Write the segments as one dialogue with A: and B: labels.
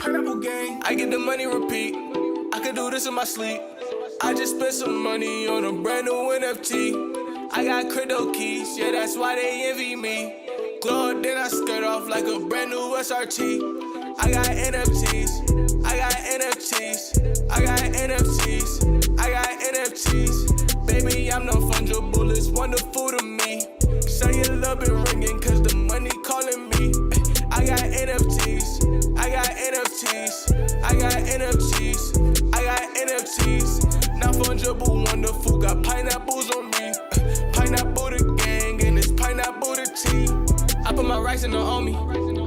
A: Pineapple gang, I get the money repeat. I could do this in my sleep. I just spent some money on a brand new NFT. I got crypto keys, yeah, that's why they envy me. Glow, then I skirt off like a brand new SRT. I got NFTs, I got NFTs, I got NFTs, I got NFTs. Baby, I'm no fungible, it's wonderful to me. Say your love been ringing, cause the money calling me. I got NFTs, I got NFTs, I got NFTs, I got NFTs. Not fungible, wonderful, got pineapples on me. Pineapple the gang, and it's pineapple the tea. I put my racks in the OMI,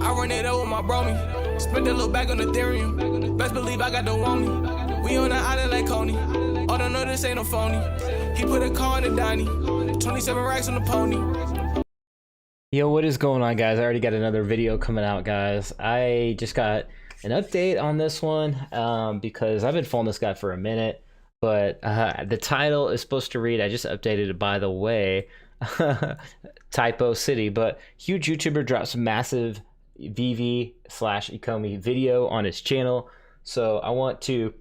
A: I run it up with my bromie. Spent a little bag on Ethereum, best believe I got the OMI. We on the island like Coney, oh don't know this ain't no phony. He put a car in the Donnie, 27 racks on the pony.
B: Yo, what is going on, guys? I already got another video coming out, guys. I just got an update on this one because I've been following this guy for a minute, but the title is supposed to read, I just updated it by the way, typo city, but huge YouTuber drops massive VeVe / Ecomi video on his channel. So I want to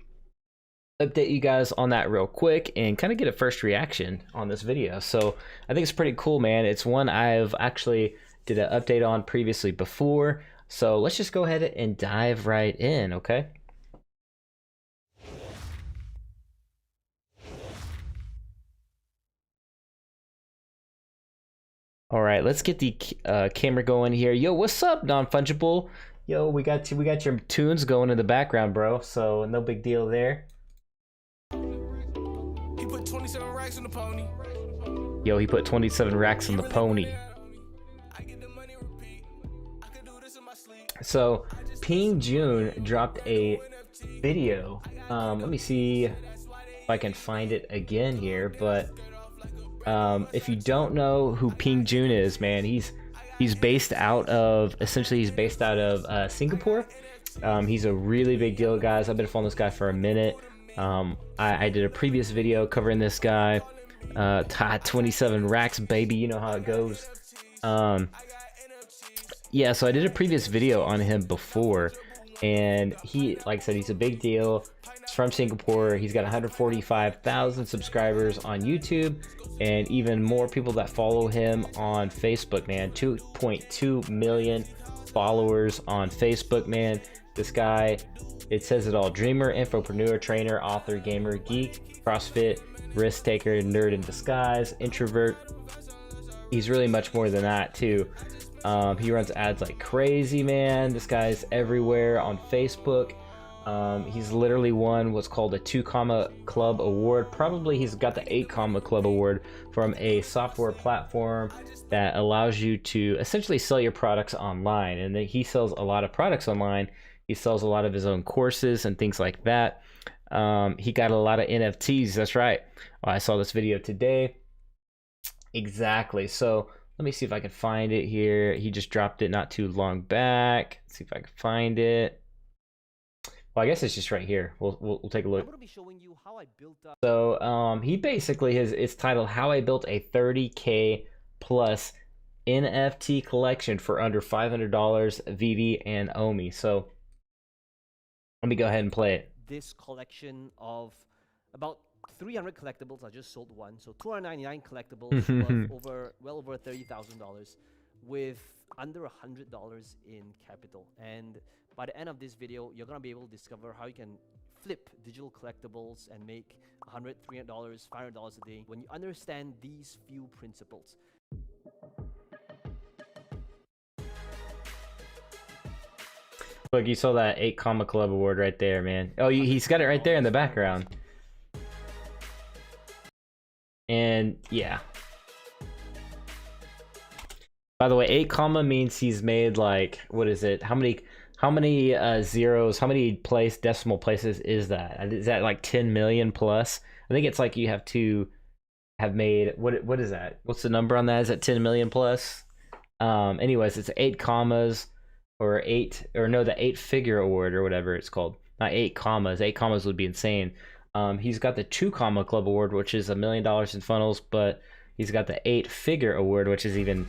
B: update you guys on that real quick and kind of get a first reaction on this video. So I think it's pretty cool, man. It's one I've actually did an update on previously before. So let's just go ahead and dive right in, okay? All right, let's get the camera going here. Yo, what's up, non-fungible? Yo, we got your tunes going in the background, bro. So no big deal there.
A: He put 27 racks on the pony.
B: Yo, he put 27 racks on the pony. So Peng Joon dropped a video. Let me see if I can find it again here, but if you don't know who Peng Joon is, man, he's based out of Singapore. He's a really big deal, guys. I've been following this guy for a minute. I did a previous video covering this guy. 27 racks, baby, you know how it goes. Yeah, so I did a previous video on him before, and he, like I said, he's a big deal. He's from Singapore. He's got 145,000 subscribers on YouTube, and even more people that follow him on Facebook, man. 2.2 million followers on Facebook, man. This guy, it says it all: dreamer, infopreneur, trainer, author, gamer, geek, CrossFit, risk taker, nerd in disguise, introvert. He's really much more than that too. He runs ads like crazy, man. This guy's everywhere on Facebook. He's literally won what's called a 2 Club award. Probably he's got the 8 Club award from a software platform that allows you to essentially sell your products online. And he sells a lot of products online. He sells a lot of his own courses and things like that. He got a lot of NFTs. That's right. I saw this video today. Exactly. So let me see if I can find it here. He just dropped it not too long back. Let's see if I can find it. Well, I guess it's just right here. We'll take a look.
C: I'm going to be showing you how I built up.
B: So he basically it's titled "How I Built a 30K plus NFT collection for under $500, VeVe and OMI." So let me go ahead and play it.
C: This collection of about 300 collectibles. I just sold one, so 299 collectibles worth well over $30,000 with under $100 in capital. And by the end of this video, you're gonna be able to discover how you can flip digital collectibles and make $100, $300, $500 a day when you understand these few principles.
B: Look, you saw that 8 Club award right there, man. Oh, he's got it right there in the background. And yeah. By the way, 8 means he's made, like, what is it? How many zeros? How many decimal places is that? Is that like 10 million plus? I think it's like you have to have made what is that? What's the number on that? Is that 10 million plus? Anyways, it's 8 commas or 8 or no, the 8-figure award or whatever it's called. Not 8 commas. 8 commas would be insane. He's got the 2 Club award, which is $1 million in funnels, but he's got the 8-figure award, which is even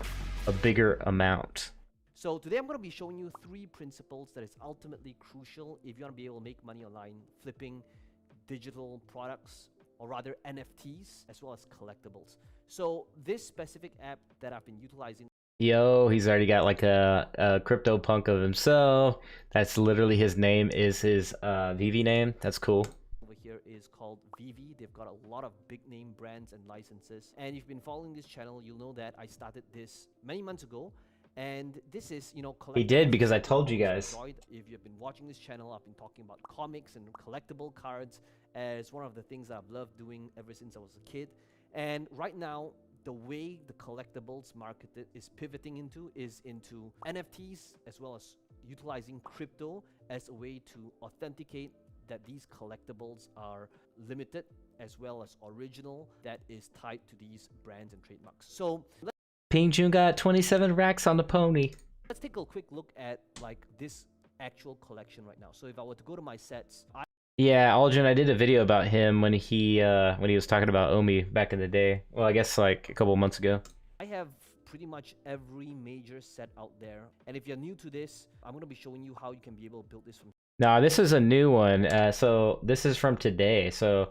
B: a bigger amount.
C: So today I'm going to be showing you 3 principles that is ultimately crucial if you want to be able to make money online flipping digital products, or rather NFTs, as well as collectibles. So this specific app that I've been utilizing.
B: Yo, he's already got like a crypto punk of himself. That's literally his name, is his VeVe name. That's cool.
C: Over here is called VeVe. They've got a lot of big name brands and licenses. And if you've been following this channel, you'll know that I started this many months ago. And this is, you know,
B: He did, because I told you guys.
C: If you've been watching this channel, I've been talking about comics and collectible cards as one of the things I've loved doing ever since I was a kid. And right now, the way the collectibles market is pivoting into NFTs, as well as utilizing crypto as a way to authenticate that these collectibles are limited as well as original, that is tied to these brands and trademarks. So
B: Peng Joon got 27 racks on the pony.
C: let's take a quick look at like this actual collection right now. So if I were to go to my sets,
B: Yeah, Aldrin, I did a video about him when he was talking about OMI back in the day. Well, I guess like a couple months ago.
C: I have pretty much every major set out there. And if you're new to this, I'm going to be showing you how you can be able to build this from.
B: No, this is a new one. So this is from today. So,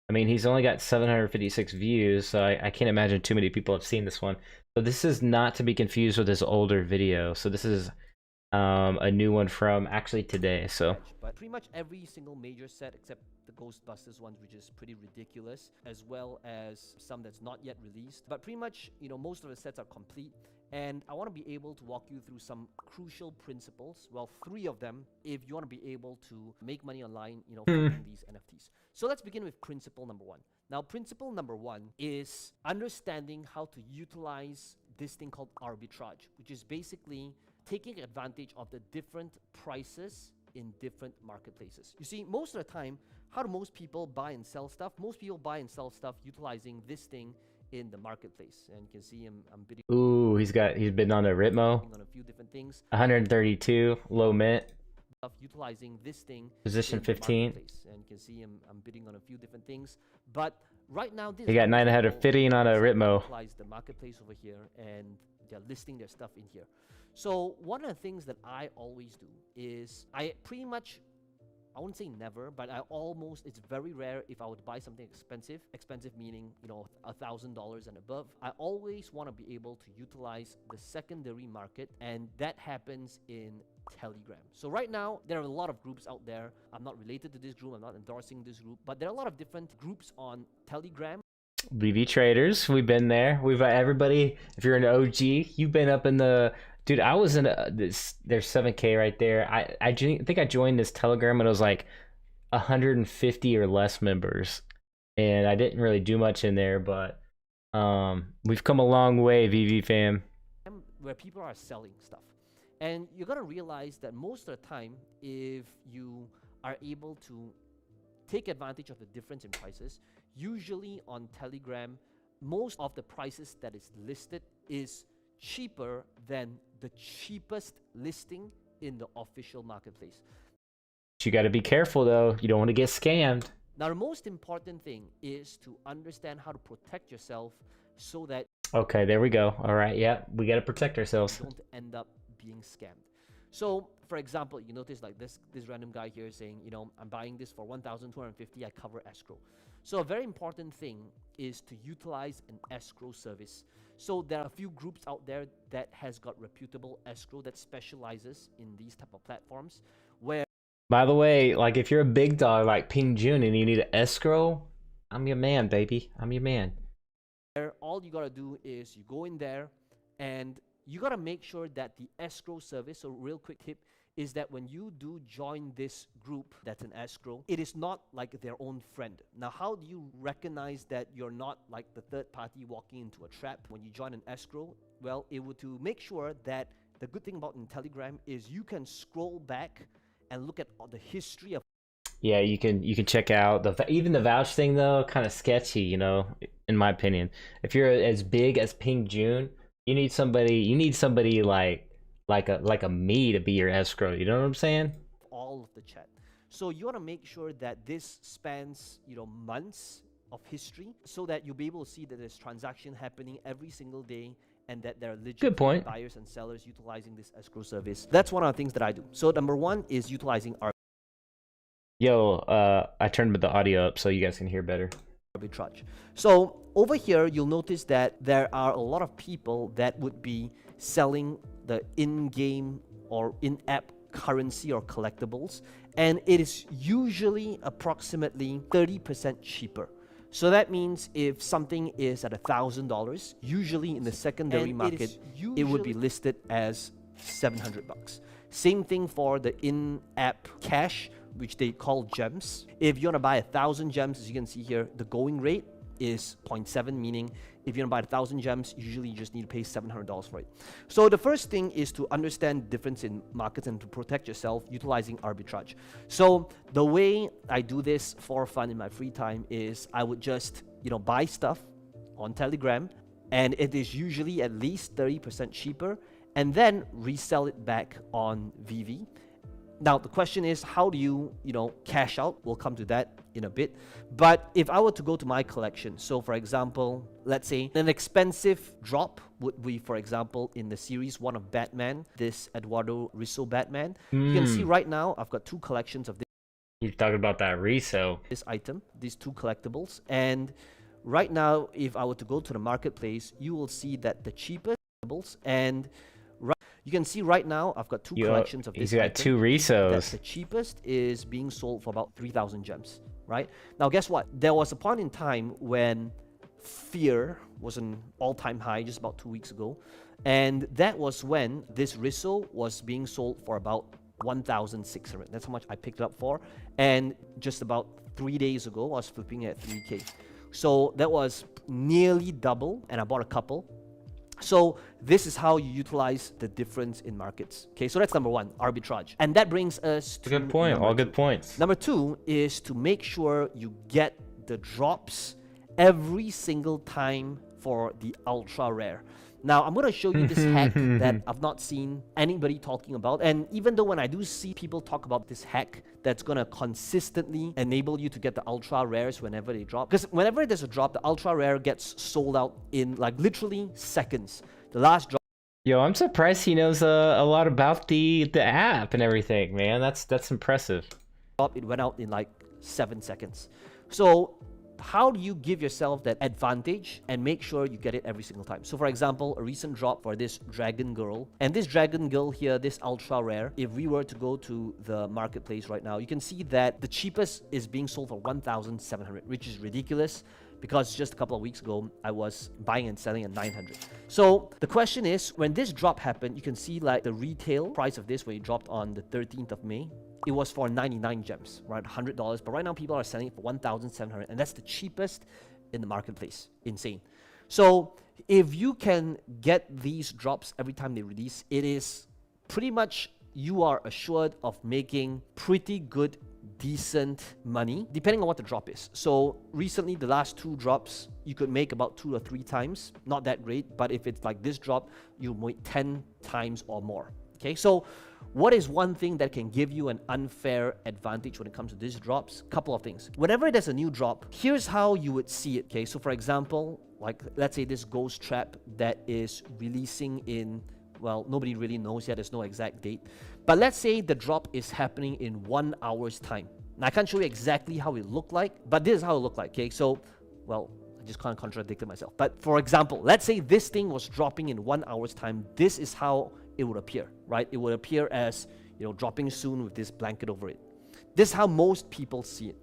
B: I mean, he's only got 756 views, so I can't imagine too many people have seen this one. So this is not to be confused with his older video. So this is a new one from actually today. So
C: but pretty much every single major set except the Ghostbusters ones, which is pretty ridiculous, as well as some that's not yet released. But pretty much, you know, most of the sets are complete. And I want to be able to walk you through some crucial principles. Well, 3 of them, if you want to be able to make money online, you know, flipping these NFTs. So let's begin with principle number 1. Now, principle number 1 is understanding how to utilize this thing called arbitrage, which is basically taking advantage of the different prices in different marketplaces. You see, most of the time, how do most people buy and sell stuff? Most people buy and sell stuff utilizing this thing in the marketplace. And you can see I'm bidding.
B: ooh, he's been on a Ritmo.
C: On a few different things.
B: 132 low mint.
C: Utilizing this thing.
B: Position 15.
C: And you can see I'm bidding on a few different things. But right now, this
B: He got 950 on a Ritmo.
C: Utilize the marketplace over here, and they're listing their stuff in here. So one of the things that I always do is I pretty much, I wouldn't say never, but it's very rare if I would buy something expensive meaning, you know, $1,000 and above. I always want to be able to utilize the secondary market, and that happens in Telegram. So right now, there are a lot of groups out there. I'm not related to this group, I'm not endorsing this group, but there are a lot of different groups on Telegram.
B: VeVe traders, we've been there. We've everybody, if you're an OG, you've been up in the... Dude, I was in there's 7K right there. I think I joined this Telegram and it was like 150 or less members, and I didn't really do much in there, but we've come a long way, VeVe fam.
C: Where people are selling stuff, and you're gonna realize that most of the time, if you are able to take advantage of the difference in prices, usually on Telegram, most of the prices that is listed is cheaper than the cheapest listing in the official marketplace.
B: You got to be careful though. You don't want to get scammed.
C: Now, the most important thing is to understand how to protect yourself so that...
B: Okay, there we go. All right, yeah, we got to protect ourselves.
C: You don't end up being scammed. So, for example, you notice like this random guy here saying, you know, I'm buying this for 1,250, I cover escrow. So a very important thing is to utilize an escrow service. So there are a few groups out there that has got reputable escrow that specializes in these type of platforms where...
B: By the way, like if you're a big dog like Peng Joon and you need an escrow, I'm your man, baby. I'm your man.
C: All you gotta do is you go in there and you gotta make sure that the escrow service, so real quick tip, is that when you do join this group that's an escrow, it is not like their own friend. Now, how do you recognize that you're not like the third party walking into a trap when you join an escrow? Well, it would to make sure that the good thing about in Telegram is you can scroll back and look at the history of...
B: Yeah, you can check out even the vouch thing though, kind of sketchy, you know, in my opinion. If you're as big as Peng Joon, you need somebody like a me to be your escrow. You know what I'm saying?
C: All of the chat. So you want to make sure that this spans, you know, months of history so that you'll be able to see that there's transaction happening every single day and that there are legit
B: point.
C: buyers and sellers utilizing this escrow service. That's one of the things that I do. So number one is utilizing
B: Yo, I turned the audio up so you guys can hear better.
C: arbitrage. So over here, you'll notice that there are a lot of people that would be selling the in-game or in-app currency or collectibles, and it is usually approximately 30% cheaper. So that means if something is at $1,000, usually in the secondary market, it would be listed as $700. Same thing for the in-app cash, which they call gems. If you want to buy 1,000 gems, as you can see here, the going rate is 0.7, meaning if you want to buy 1,000 gems, usually you just need to pay $700 for it. So the first thing is to understand the difference in markets and to protect yourself utilizing arbitrage. So the way I do this for fun in my free time is I would just, buy stuff on Telegram, and it is usually at least 30% cheaper, and then resell it back on VeVe. Now, the question is, how do you, cash out? We'll come to that in a bit. But if I were to go to my collection, so for example, let's say an expensive drop would be, for example, in the series 1 of Batman, this Eduardo Risso Batman. You can see right now, I've got 2 collections of this.
B: You're talking about that Risso.
C: This item, these 2 collectibles. And right now, if I were to go to the marketplace, you will see that the cheapest collectibles and you can see right now, I've got 2 collections of this.
B: He's got 2 Rissos.
C: The cheapest is being sold for about 3,000 gems, right? Now, guess what? There was a point in time when fear was an all-time high just about 2 weeks ago. And that was when this Risso was being sold for about 1,600. That's how much I picked it up for. And just about 3 days ago, I was flipping at 3K. So that was nearly double, and I bought a couple. So this is how you utilize the difference in markets. Okay, so that's number 1, arbitrage. And that brings us to
B: good point. All good points.
C: Number 2 is to make sure you get the drops every single time for the ultra rare. Now, I'm going to show you this hack that I've not seen anybody talking about. And even though when I do see people talk about this hack that's going to consistently enable you to get the ultra rares whenever they drop. Because whenever there's a drop, the ultra rare gets sold out in like literally seconds. The last drop.
B: Yo, I'm surprised he knows a lot about the app and everything, man. That's impressive.
C: It went out in like 7 seconds. So how do you give yourself that advantage and make sure you get it every single time? So for example, a recent drop for this Dragon Girl, and this Dragon Girl here, this ultra rare, if we were to go to the marketplace right now, you can see that the cheapest is being sold for 1,700, which is ridiculous because just a couple of weeks ago, I was buying and selling at 900. So the question is, when this drop happened, you can see like the retail price of this, where it dropped on the 13th of May, it was for 99 gems, right? $100. But right now, people are selling it for 1,700, and that's the cheapest in the marketplace. Insane. So if you can get these drops every time they release, it is pretty much, you are assured of making pretty good, decent money, depending on what the drop is. So recently, the last 2 drops, you could make about 2 or 3 times. Not that great, but if it's like this drop, you make 10 times or more. Okay, so what is one thing that can give you an unfair advantage when it comes to these drops? Couple of things. Whenever there's a new drop, here's how you would see it. Okay, so for example, like let's say this ghost trap that is releasing in, well, nobody really knows yet, there's no exact date. But let's say the drop is happening in 1 hour's time. Now, I can't show you exactly how it looked like, but this is how it looked like, okay? So, well, I just kind of contradicted myself. But for example, let's say this thing was dropping in 1 hour's time. This is how it would appear, right? It would appear as, dropping soon with this blanket over it. This is how most people see it.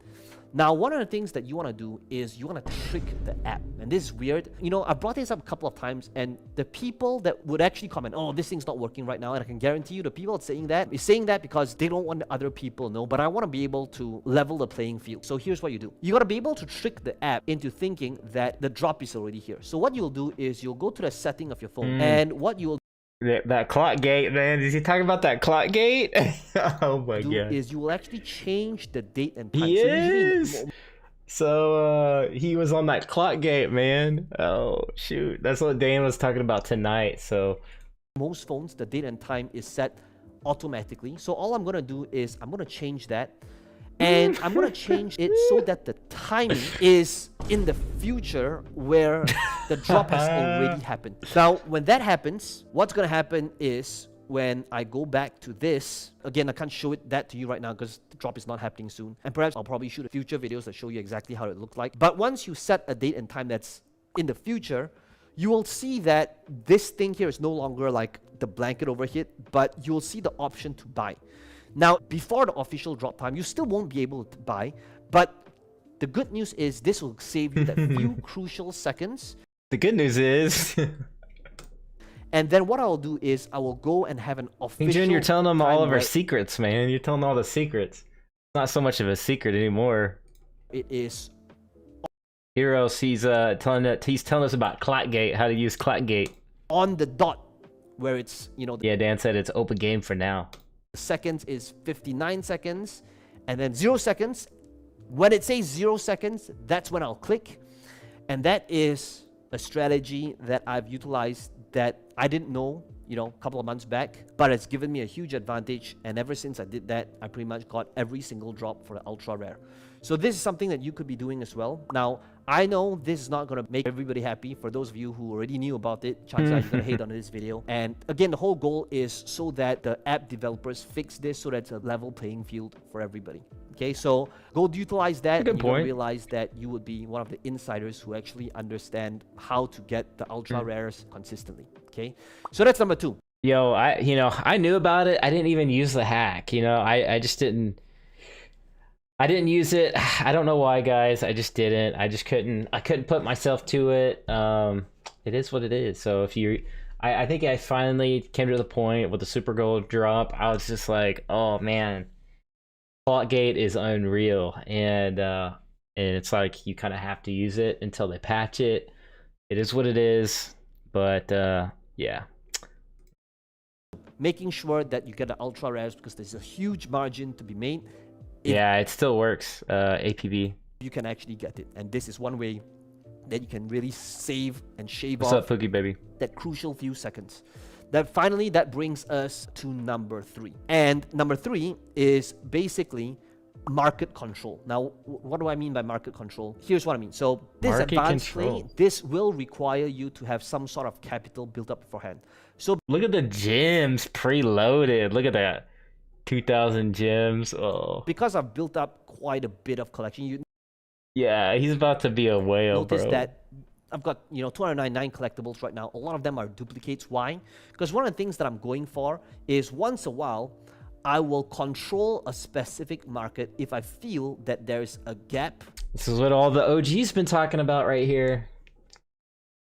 C: Now, one of the things that you want to do is you want to trick the app. And this is weird. I brought this up a couple of times, and the people that would actually comment, oh, this thing's not working right now, and I can guarantee you the people saying that is saying that because they don't want other people to know, but I want to be able to level the playing field. So here's what you do. You got to be able to trick the app into thinking that the drop is already here. So what you'll do is you'll go to the setting of your phone, and what you'll
B: that clock gate, man. Is he talking about that clock gate? Oh my god.
C: Is you will actually change the date and time.
B: He is. So he was on that clock gate, man. Oh shoot. That's what Dan was talking about tonight. So
C: most phones, the date and time is set automatically. So all I'm gonna do is I'm gonna change that. And I'm gonna change it so that the timing is in the future where the drop has already happened. Now, when that happens, what's gonna happen is when I go back to this, again, I can't show that to you right now because the drop is not happening soon. And perhaps I'll probably shoot future videos that show you exactly how it looks like. But once you set a date and time that's in the future, you will see that this thing here is no longer like the blanket over here, but you'll see the option to buy. Now, before the official drop time, you still won't be able to buy, but the good news is this will save you that few crucial seconds.
B: The good news is...
C: And then what I'll do is I will go and have an official...
B: Joon, you're telling them all of our
C: right.
B: secrets, man. You're telling them all the secrets. It's not so much of a secret anymore.
C: It is...
B: Hero, he's telling us about Clatgate, how to use Clatgate.
C: On the dot, where it's, you know...
B: Yeah, Dan said it's open game for now.
C: Seconds is 59 seconds, and then 0 seconds. When it says 0 seconds, that's when I'll click. And that is a strategy that I've utilized that I didn't know, you know, a couple of months back, but it's given me a huge advantage. And ever since I did that, I pretty much got every single drop for the ultra rare. So this is something that you could be doing as well. Now, I know this is not going to make everybody happy. For those of you who already knew about it, chances are you're going to hate on this video. And again, the whole goal is so that the app developers fix this so that it's a level playing field for everybody. Okay, so go utilize that.
B: Good
C: and
B: point.
C: You'll realize that you would be one of the insiders who actually understand how to get the ultra rares consistently. Okay, so that's number 2.
B: Yo, I knew about it. I didn't even use the hack. You know, I just didn't. I didn't use it. I don't know why, guys. I just didn't. I couldn't put myself to it. It is what it is. So if you, I think I finally came to the point with the Super Gold drop. I was just like, oh man, Plotgate is unreal, and it's like you kind of have to use it until they patch it. It is what it is. But yeah.
C: Making sure that you get the ultra rares because there's a huge margin to be made.
B: Yeah, it still works, APB.
C: You can actually get it. And this is one way that you can really save and shave
B: What's
C: off
B: up, Foogie baby?
C: that crucial few seconds. Finally, that brings us to number 3. And number 3 is basically market control. Now, what do I mean by market control? Here's what I mean. So this
B: Market
C: advanced
B: control.
C: play, this will require you to have some sort of capital built up beforehand. So
B: Look at the gems preloaded. Look at that. 2,000 gems. Oh.
C: because I've built up quite a bit of collection, you
B: Yeah, he's about to be a whale,
C: notice
B: bro.
C: that I've got, 299 collectibles right now. A lot of them are duplicates. Why? Because one of the things that I'm going for is once a while, I will control a specific market if I feel that there's a gap.
B: This is what all the OG's been talking about right here.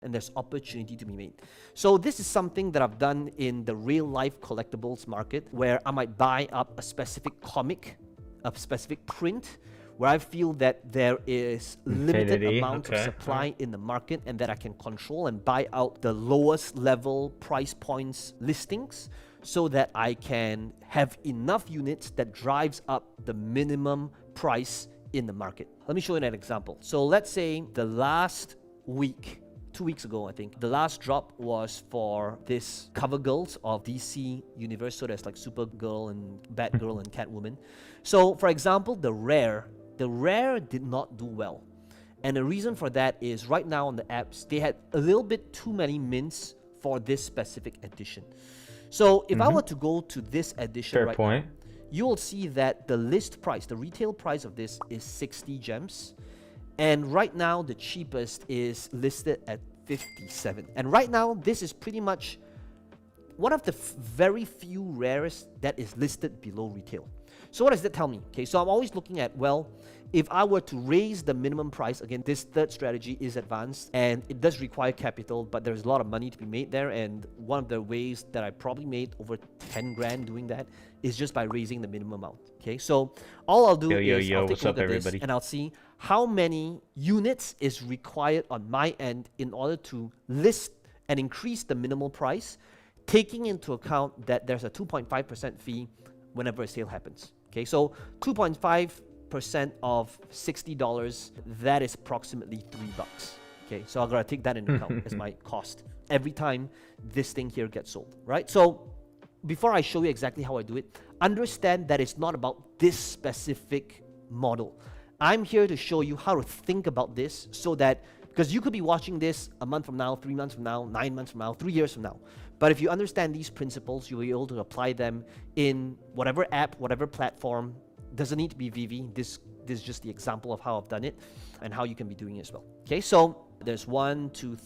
C: And there's opportunity to be made. So this is something that I've done in the real life collectibles market where I might buy up a specific comic, a specific print, where I feel that there is limited
B: Infinity,
C: amount of
B: okay,
C: supply in the market and that I can control and buy out the lowest level price points listings so that I can have enough units that drives up the minimum price in the market. Let me show you an example. So let's say the last week, 2 weeks ago, I think, the last drop was for this cover girls of DC Universe. So there's like Supergirl and Batgirl and Catwoman. So for example, the rare did not do well. And the reason for that is right now on the apps, they had a little bit too many mints for this specific edition. So if I were to go to this edition
B: Fair
C: right
B: point.
C: now, you will see that the list price, the retail price of this is 60 gems. And right now, the cheapest is listed at 57. And right now, this is pretty much one of the very few rarest that is listed below retail. So what does that tell me? Okay, so I'm always looking at, well, if I were to raise the minimum price, again, this third strategy is advanced and it does require capital, but there's a lot of money to be made there. And one of the ways that I probably made over 10 grand doing that is just by raising the minimum amount. Okay, so all I'll do is I'll take
B: what's
C: a look
B: up,
C: at this
B: everybody?
C: and I'll see how many units is required on my end in order to list and increase the minimal price, taking into account that there's a 2.5% fee whenever a sale happens. Okay, so 2.5% of $60, that is approximately $3. Okay, so I'm gonna take that into account as my cost every time this thing here gets sold, right? So before I show you exactly how I do it, understand that it's not about this specific model. I'm here to show you how to think about this so that, because you could be watching this a month from now, 3 months from now, 9 months from now, 3 years from now. But if you understand these principles, you'll be able to apply them in whatever app, whatever platform. Doesn't need to be VeVe. This is just the example of how I've done it and how you can be doing it as well. Okay, so there's 1, 2, 3.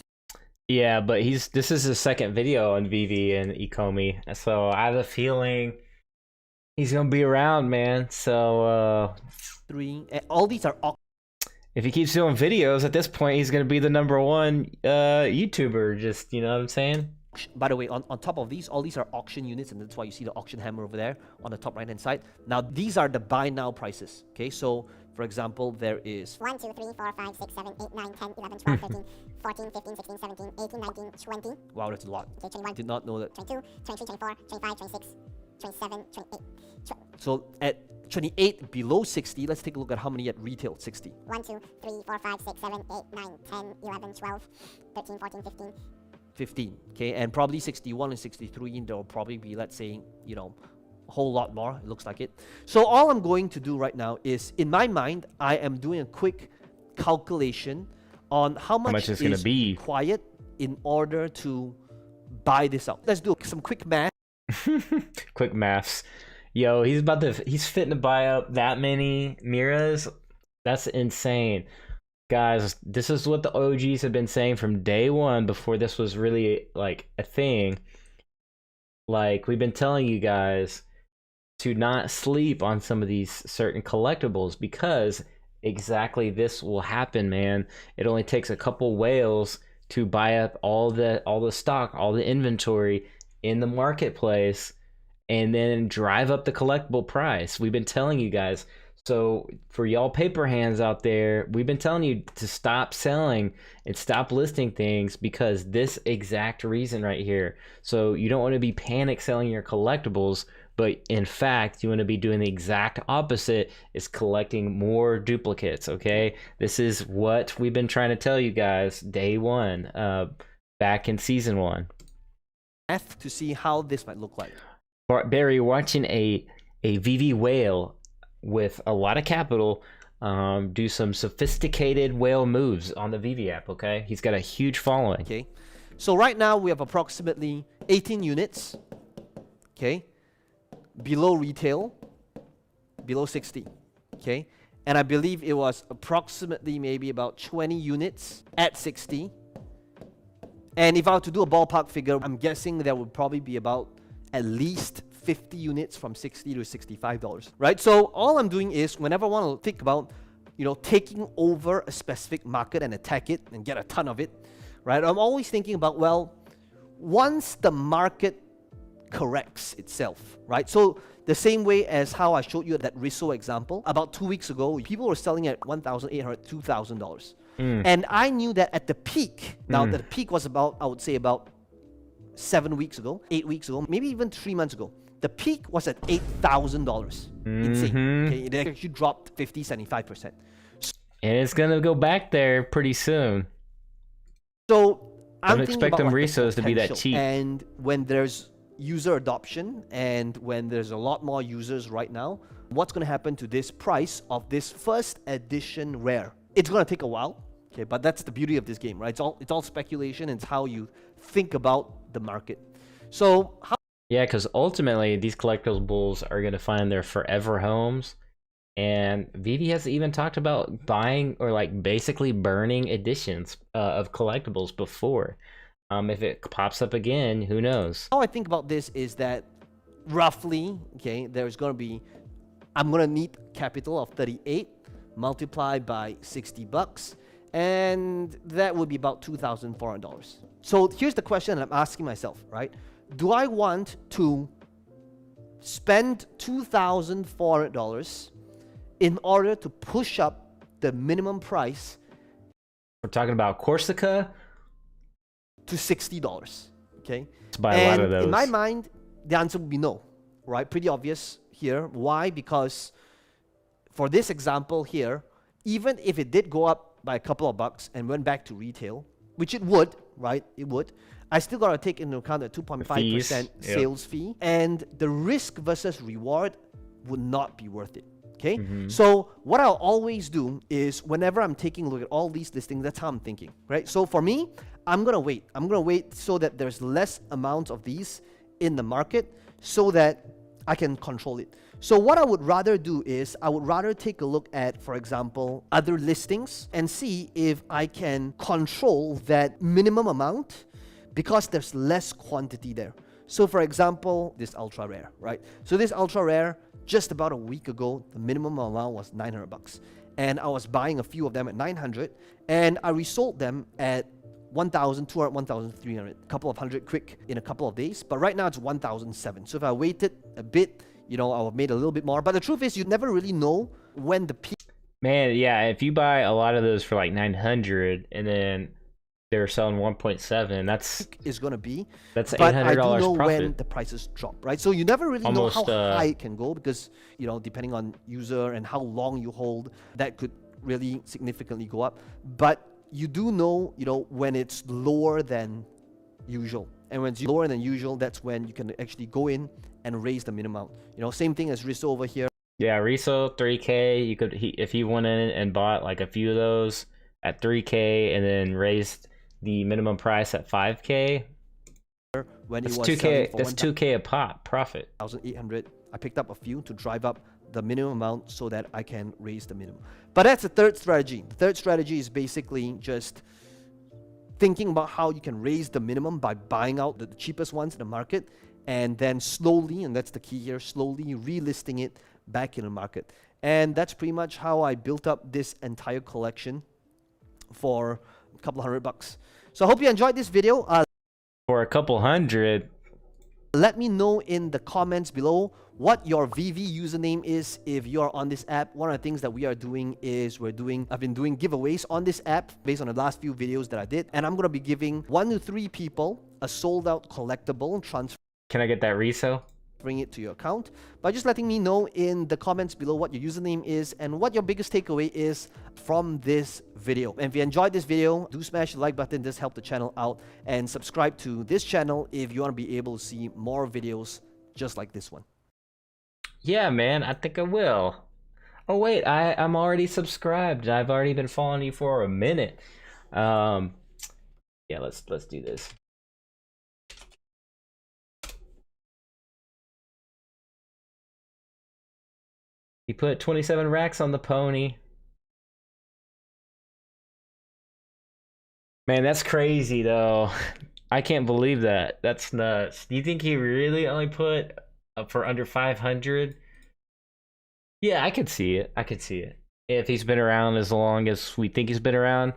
B: Yeah, but this is his second video on VeVe and Ecomi, so I have a feeling he's gonna be around, man. So
C: 3. All these are
B: if he keeps doing videos, at this point he's gonna be the #1 YouTuber. Just, you know what I'm saying?
C: By the way, on top of these, all these are auction units, and that's why you see the auction hammer over there on the top right hand side. Now these are the buy now prices. Okay, so for example, there is
D: 1, 2, 3, 4, 5, 6, 7, 8, 9, 10, 11, 12, 13, 14, 15, 16, 17, 18, 19, 20.
C: Wow, that's a lot.
D: Okay, 21.
C: Did not know that.
D: 22, 23, 24, 25, 26, 27, 28.
C: So at 28 below 60, let's take a look at how many at retail 60.
D: 1, 2, 3, 4, 5, 6, 7, 8, 9, 10, 11, 12, 13, 14, 15.
C: 15. Okay, and probably 61 and 63, there will probably be, let's say, you know, a whole lot more. It looks like it. So all I'm going to do right now is, in my mind, I am doing a quick calculation on how much
B: it's gonna be
C: required in order to buy this out. Let's do some quick math.
B: Quick maths. Yo, he's fitting to buy up that many Miras. That's insane. Guys, this is what the OGs have been saying from day one, before this was really like a thing. Like, we've been telling you guys to not sleep on some of these certain collectibles, because exactly this will happen, man. It only takes a couple whales to buy up all the stock, all the inventory in the marketplace, and then drive up the collectible price. We've been telling you guys. So for y'all paper hands out there, we've been telling you to stop selling and stop listing things, because this exact reason right here. So you don't want to be panic selling your collectibles, but in fact, you want to be doing the exact opposite, is collecting more duplicates, okay? This is what we've been trying to tell you guys day one, back in season 1.
C: Math to see how this might look like.
B: Barry, watching a VeVe whale with a lot of capital do some sophisticated whale moves on the VeVe app, okay? He's got a huge following.
C: Okay, so right now we have approximately 18 units, okay, below retail, below 60, okay, and I believe it was approximately maybe about 20 units at 60, and if I were to do a ballpark figure, I'm guessing there would probably be about at least 50 units from $60 to $65, right? So all I'm doing is, whenever I want to think about, you know, taking over a specific market and attack it and get a ton of it, right? I'm always thinking about, well, once the market corrects itself, right? So the same way as how I showed you that Risso example, about 2 weeks ago, people were selling at $1,800, $2,000. And I knew that at the peak, now the peak was about, I would say about 7 weeks ago, 8 weeks ago, maybe even 3 months ago. The peak was at $8,000. Insane. Okay, it actually dropped 50, 75%.
B: And it's gonna go back there pretty soon.
C: So I'm
B: Don't
C: thinking
B: expect
C: about
B: them
C: like the
B: Rissos to be that
C: potential.
B: cheap.
C: And when there's user adoption, and when there's a lot more users right now, what's going to happen to this price of this first edition rare? It's going to take a while, okay, but that's the beauty of this game, right? It's all speculation, and it's how you think about the market. So how...
B: Yeah, because ultimately these collectibles are going to find their forever homes, and VeVe has even talked about buying or like basically burning editions of collectibles before. If it pops up again, who knows?
C: How I think about this is that roughly, okay, there's going to be, I'm going to need capital of 38 multiplied by $60, and that would be about $2,400. So here's the question I'm asking myself, right? Do I want to spend $2,400 in order to push up the minimum price?
B: We're talking about Corsica
C: to $60, okay?
B: To buy a lot of those.
C: In my mind, the answer would be no, right? Pretty obvious here. Why? Because for this example here, even if it did go up by a couple of bucks and went back to retail, which it would, right? It would. I still got to take into account the 2.5% sales fee, and the risk versus reward would not be worth it. Okay, so what I'll always do is whenever I'm taking a look at all these listings, that's how I'm thinking, right? So for me, I'm gonna wait so that there's less amount of these in the market so that I can control it. So what I would rather do is I would rather take a look at, for example, other listings and see if I can control that minimum amount because there's less quantity there. So for example, this ultra rare, right? So this ultra rare, just about a week ago, the minimum amount was $900. And I was buying a few of them at 900 and I resold them at 1,200, 1,300, a couple of hundred quick in a couple of days. But right now it's 1,007. So if I waited a bit, you know, I would have made a little bit more. But the truth is you never really know when the peak
B: Man, yeah, if you buy a lot of those for like 900 and then they're selling 1.7,
C: is going to be.
B: That's $800
C: but I do know
B: profit.
C: when the prices drop, right? So you never really
B: Almost,
C: know how high it can go because, you know, depending on user and how long you hold, that could really significantly go up. But you do know, you know, when it's lower than usual. And when it's lower than usual, that's when you can actually go in and raise the minimum. You know, same thing as Riso over here.
B: Yeah, resale 3K. You could, if he went in and bought like a few of those at 3K and then raised the minimum price at 5K.
C: When it
B: That's
C: was
B: 2K. That's 2K a pop profit.
C: 1,800. I picked up a few to drive up the minimum amount so that I can raise the minimum. But that's the third strategy. The third strategy is basically just thinking about how you can raise the minimum by buying out the cheapest ones in the market and then slowly, and that's the key here, slowly relisting it back in the market. And that's pretty much how I built up this entire collection for a couple $100. So I hope you enjoyed this video.
B: For a couple hundred.
C: Let me know in the comments below what your VeVe username is if you're on this app. One of the things that we are doing is I've been doing giveaways on this app based on the last few videos that I did. And I'm going to be giving 1 to 3 people a sold out collectible,
B: Can I get that resale?
C: bring it to your account by just letting me know in the comments below what your username is and what your biggest takeaway is from this video. And if you enjoyed this video, do smash the like button. This helps the channel out, and subscribe to this channel if you want to be able to see more videos just like this one.
B: Yeah, man, I think I will. Oh wait, I'm already subscribed. I've already been following you for a minute. Yeah, let's do this. He put 27 racks on the pony. Man, that's crazy though. I can't believe that. That's nuts. Do you think he really only put up for under 500? Yeah, I could see it. I could see it. If he's been around as long as we think he's been around,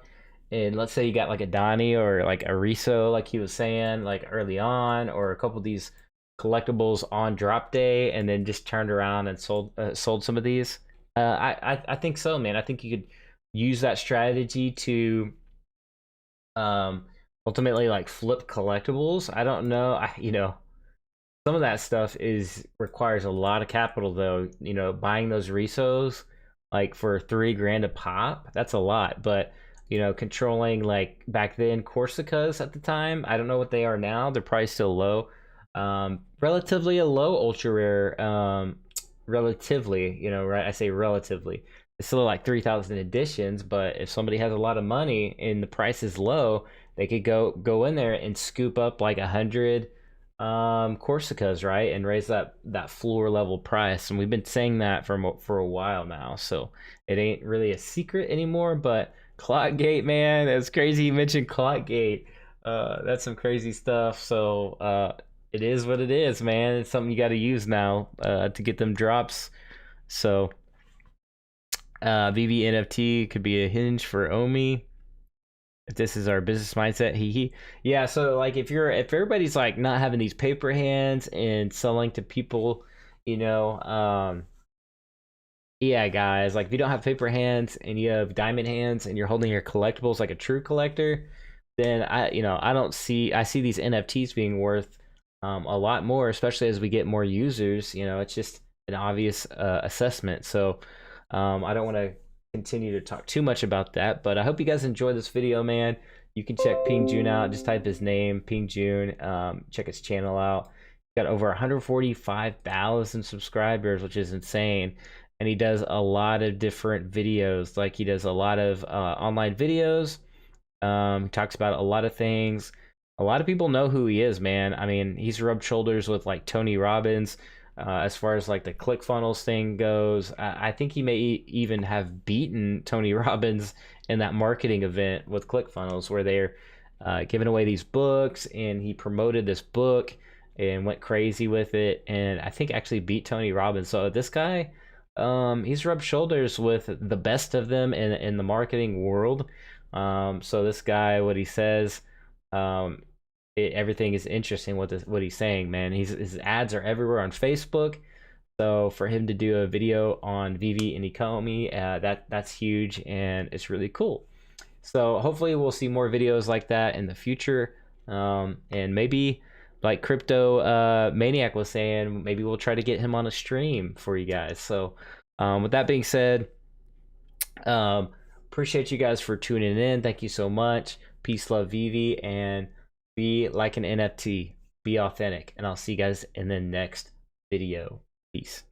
B: and let's say you got like a Donnie or like a Riso, like he was saying, like early on, or a couple of these collectibles on drop day, and then just turned around and sold some of these. I think so, man. I think you could use that strategy to ultimately like flip collectibles. I don't know. You know, some of that stuff requires a lot of capital though. You know, buying those Risos like for $3 grand a pop, that's a lot. But you know, controlling like back then Corsicas at the time, I don't know what they are now. They're probably still low. Relatively a low ultra rare, relatively, you know, right? I say relatively. It's still like 3,000 editions, but if somebody has a lot of money and the price is low, they could go in there and scoop up like 100 Corsicas, right, and raise that floor level price. And we've been saying that for a while now, so it ain't really a secret anymore. But Clockgate, man, it's crazy you mentioned Clockgate. That's some crazy stuff. So it is what it is, man. It's something you got to use now to get them drops. So VeVe NFT could be a hinge for OMI. If this is our business mindset, yeah. So like if everybody's like not having these paper hands and selling to people, you know, yeah, guys, like if you don't have paper hands and you have diamond hands and you're holding your collectibles like a true collector, then I see these NFTs being worth a lot more, especially as we get more users. You know, it's just an obvious assessment. So I don't want to continue to talk too much about that, but I hope you guys enjoyed this video, man. You can check Peng Joon out. Just type his name, Peng Joon. Check his channel out. He's got over 145,000 subscribers, which is insane. and he does a lot of different videos. Like he does a lot of online videos. He talks about a lot of things. A lot of people know who he is, man. I mean, he's rubbed shoulders with like Tony Robbins as far as like the ClickFunnels thing goes. I think he may even have beaten Tony Robbins in that marketing event with ClickFunnels where they're giving away these books, and he promoted this book and went crazy with it, and I think actually beat Tony Robbins. So this guy, he's rubbed shoulders with the best of them in the marketing world. So this guy, what he says, everything is interesting. What he's saying, man. His ads are everywhere on Facebook. So for him to do a video on VeVe and Ecomi, that's huge, and it's really cool. So hopefully we'll see more videos like that in the future, and maybe like Crypto Maniac was saying, maybe we'll try to get him on a stream for you guys. So with that being said, appreciate you guys for tuning in. Thank you so much. Peace, love, VeVe, and be like an NFT. Be authentic, and I'll see you guys in the next video. Peace.